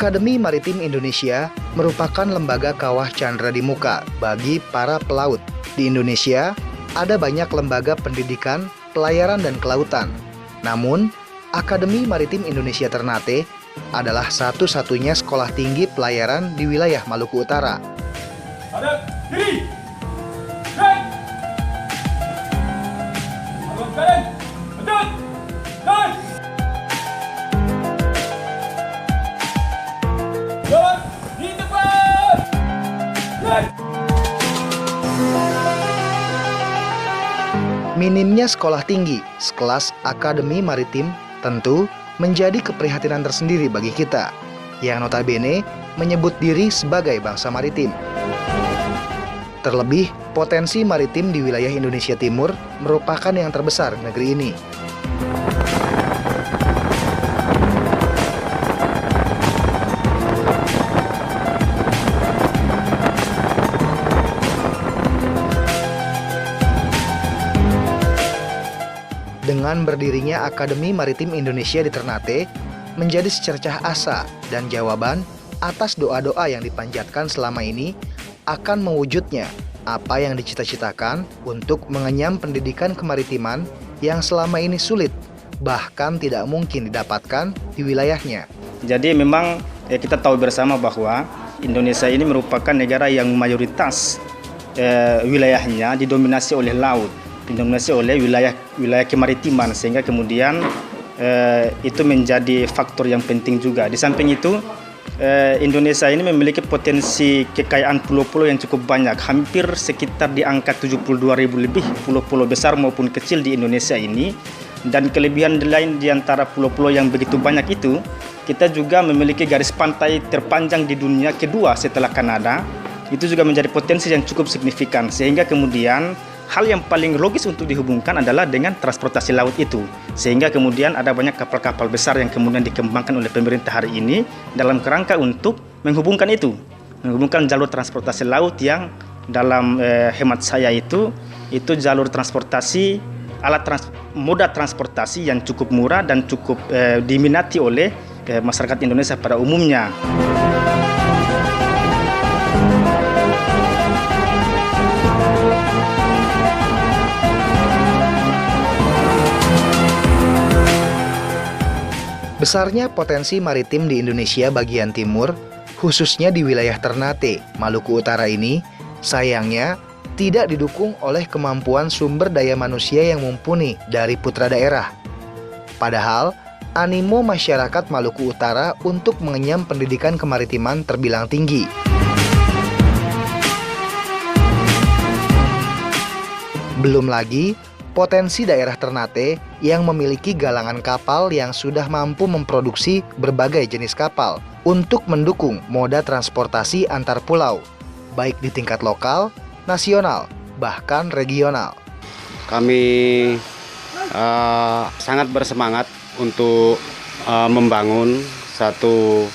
Akademi Maritim Indonesia merupakan lembaga kawah candra di muka bagi para pelaut. Di Indonesia, ada banyak lembaga pendidikan, pelayaran, dan kelautan. Namun, Akademi Maritim Indonesia Ternate adalah satu-satunya sekolah tinggi pelayaran di wilayah Maluku Utara. Ada diri, dan kalian betul, dan di depan, dan. Minimnya sekolah tinggi sekelas Akademi Maritim tentu menjadi keprihatinan tersendiri bagi kita, yang notabene menyebut diri sebagai bangsa maritim. Terlebih, potensi maritim di wilayah Indonesia Timur merupakan yang terbesar di negeri ini. Dengan berdirinya Akademi Maritim Indonesia di Ternate, menjadi secercah asa dan jawaban atas doa-doa yang dipanjatkan selama ini akan mewujudnya apa yang dicita-citakan untuk mengenyam pendidikan kemaritiman yang selama ini sulit, bahkan tidak mungkin didapatkan di wilayahnya. Jadi memang kita tahu bersama bahwa Indonesia ini merupakan negara yang mayoritas wilayahnya didominasi oleh laut, didominasi oleh wilayah kemaritiman, sehingga kemudian itu menjadi faktor yang penting juga. Di samping itu, Indonesia ini memiliki potensi kekayaan pulau-pulau yang cukup banyak, hampir sekitar di angka 72.000 lebih pulau-pulau besar maupun kecil di Indonesia ini. Dan kelebihan lain di antara pulau-pulau yang begitu banyak itu, kita juga memiliki garis pantai terpanjang di dunia kedua setelah Kanada. Itu juga menjadi potensi yang cukup signifikan, sehingga kemudian hal yang paling logis untuk dihubungkan adalah dengan transportasi laut itu. Sehingga kemudian ada banyak kapal-kapal besar yang kemudian dikembangkan oleh pemerintah hari ini dalam kerangka untuk menghubungkan itu. Menghubungkan jalur transportasi laut yang dalam hemat saya itu jalur transportasi, moda transportasi yang cukup murah dan cukup diminati oleh masyarakat Indonesia pada umumnya. Besarnya potensi maritim di Indonesia bagian timur, khususnya di wilayah Ternate, Maluku Utara ini, sayangnya tidak didukung oleh kemampuan sumber daya manusia yang mumpuni dari putra daerah. Padahal, animo masyarakat Maluku Utara untuk mengenyam pendidikan kemaritiman terbilang tinggi. Belum lagi, potensi daerah Ternate yang memiliki galangan kapal yang sudah mampu memproduksi berbagai jenis kapal untuk mendukung moda transportasi antar pulau, baik di tingkat lokal, nasional, bahkan regional. Kami sangat bersemangat untuk membangun satu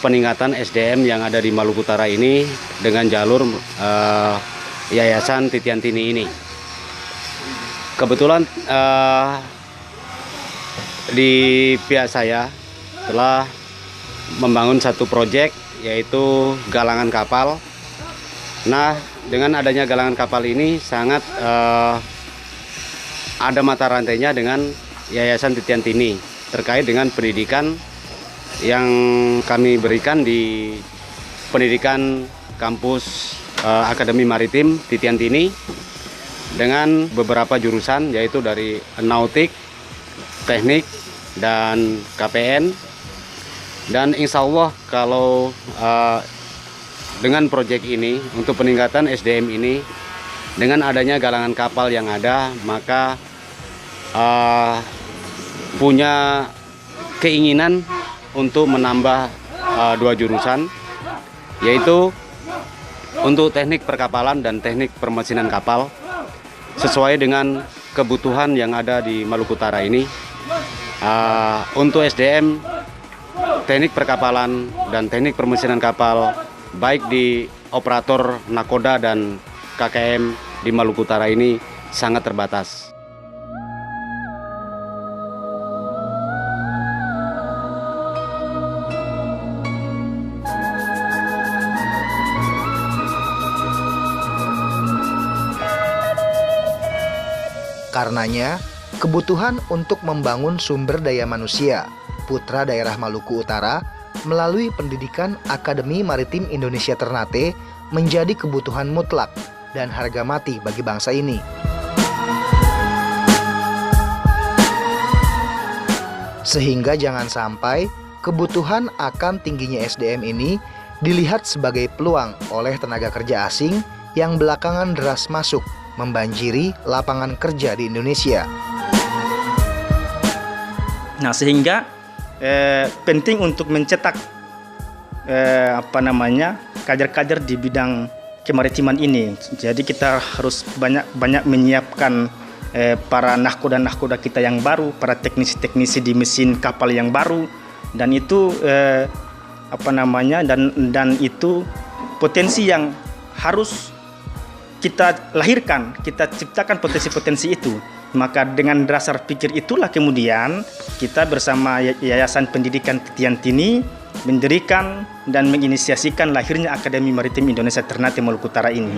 peningkatan SDM yang ada di Maluku Utara ini dengan jalur Yayasan Titian Tini ini. Kebetulan di pihak saya telah membangun satu proyek, yaitu galangan kapal. Nah, dengan adanya galangan kapal ini sangat ada mata rantainya dengan Yayasan Titian Tini terkait dengan pendidikan yang kami berikan di pendidikan kampus Akademi Maritim Titian Tini dengan beberapa jurusan, yaitu dari nautik, teknik, dan KPN. Dan insya Allah kalau dengan proyek ini untuk peningkatan SDM ini, dengan adanya galangan kapal yang ada, maka punya keinginan untuk menambah 2 jurusan, yaitu untuk teknik perkapalan dan teknik permesinan kapal, sesuai dengan kebutuhan yang ada di Maluku Utara ini. Untuk SDM, teknik perkapalan dan teknik permesinan kapal, baik di operator nakoda dan KKM di Maluku Utara ini sangat terbatas. Karenanya, kebutuhan untuk membangun sumber daya manusia putra daerah Maluku Utara melalui pendidikan Akademi Maritim Indonesia Ternate menjadi kebutuhan mutlak dan harga mati bagi bangsa ini. Sehingga jangan sampai kebutuhan akan tingginya SDM ini dilihat sebagai peluang oleh tenaga kerja asing yang belakangan deras masuk membanjiri lapangan kerja di Indonesia. Nah, sehingga penting untuk mencetak kader-kader di bidang kemaritiman ini. Jadi kita harus banyak menyiapkan para nahkoda kita yang baru, para teknisi-teknisi di mesin kapal yang baru, dan itu dan itu potensi yang harus kita lahirkan, kita ciptakan potensi-potensi itu. Maka dengan dasar pikir itulah kemudian kita bersama Yayasan Pendidikan Titiantini mendirikan dan menginisiasikan lahirnya Akademi Maritim Indonesia Ternate Maluku Utara ini.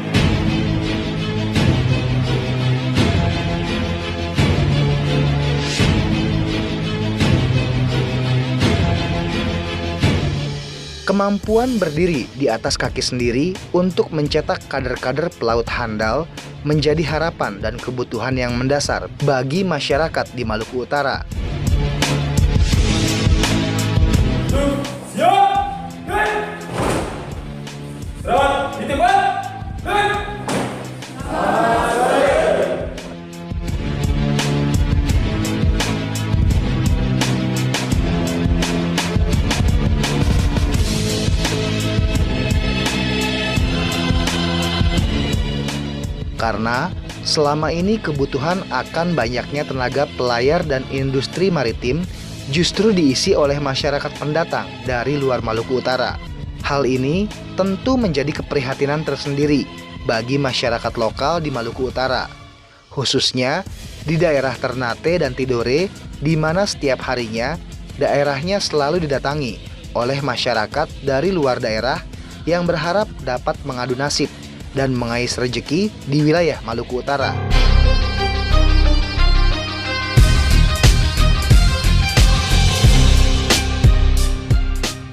Kemampuan berdiri di atas kaki sendiri untuk mencetak kader-kader pelaut handal menjadi harapan dan kebutuhan yang mendasar bagi masyarakat di Maluku Utara. Siap, gerak. Serah di tempat, gerak. Karena selama ini kebutuhan akan banyaknya tenaga pelayar dan industri maritim justru diisi oleh masyarakat pendatang dari luar Maluku Utara. Hal ini tentu menjadi keprihatinan tersendiri bagi masyarakat lokal di Maluku Utara, khususnya di daerah Ternate dan Tidore, di mana setiap harinya daerahnya selalu didatangi oleh masyarakat dari luar daerah yang berharap dapat mengadu nasib dan mengais rejeki di wilayah Maluku Utara.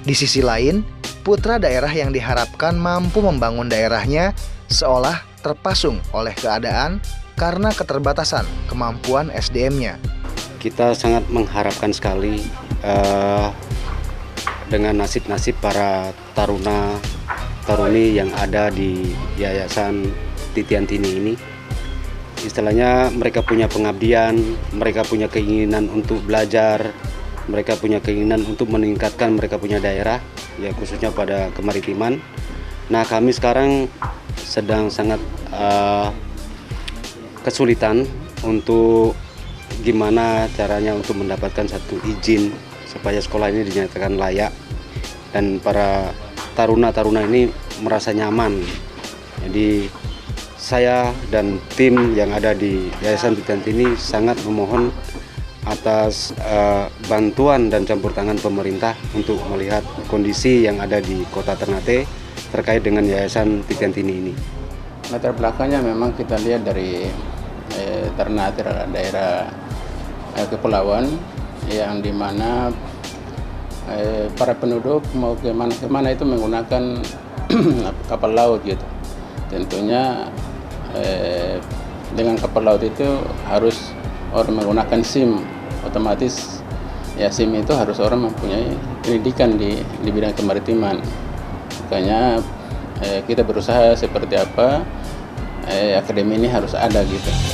Di sisi lain, putra daerah yang diharapkan mampu membangun daerahnya seolah terpasung oleh keadaan karena keterbatasan kemampuan SDM-nya. Kita sangat mengharapkan sekali dengan nasib-nasib para taruni yang ada di Yayasan Titiantini ini. Istilahnya mereka punya pengabdian, mereka punya keinginan untuk belajar, mereka punya keinginan untuk meningkatkan mereka punya daerah, ya khususnya pada kemaritiman. Nah, kami sekarang sedang sangat kesulitan untuk gimana caranya untuk mendapatkan satu izin supaya sekolah ini dinyatakan layak dan para taruna ini merasa nyaman. Jadi saya dan tim yang ada di Yayasan Titiantini sangat memohon atas bantuan dan campur tangan pemerintah untuk melihat kondisi yang ada di Kota Ternate terkait dengan Yayasan Titiantini ini. Latar belakangnya memang kita lihat dari Ternate daerah kepulauan yang dimana para penduduk mau kemana itu menggunakan kapal laut gitu. Tentunya dengan kapal laut itu harus orang menggunakan SIM, otomatis ya SIM itu harus orang mempunyai pendidikan di bidang kemaritiman. Makanya kita berusaha seperti apa akademi ini harus ada gitu.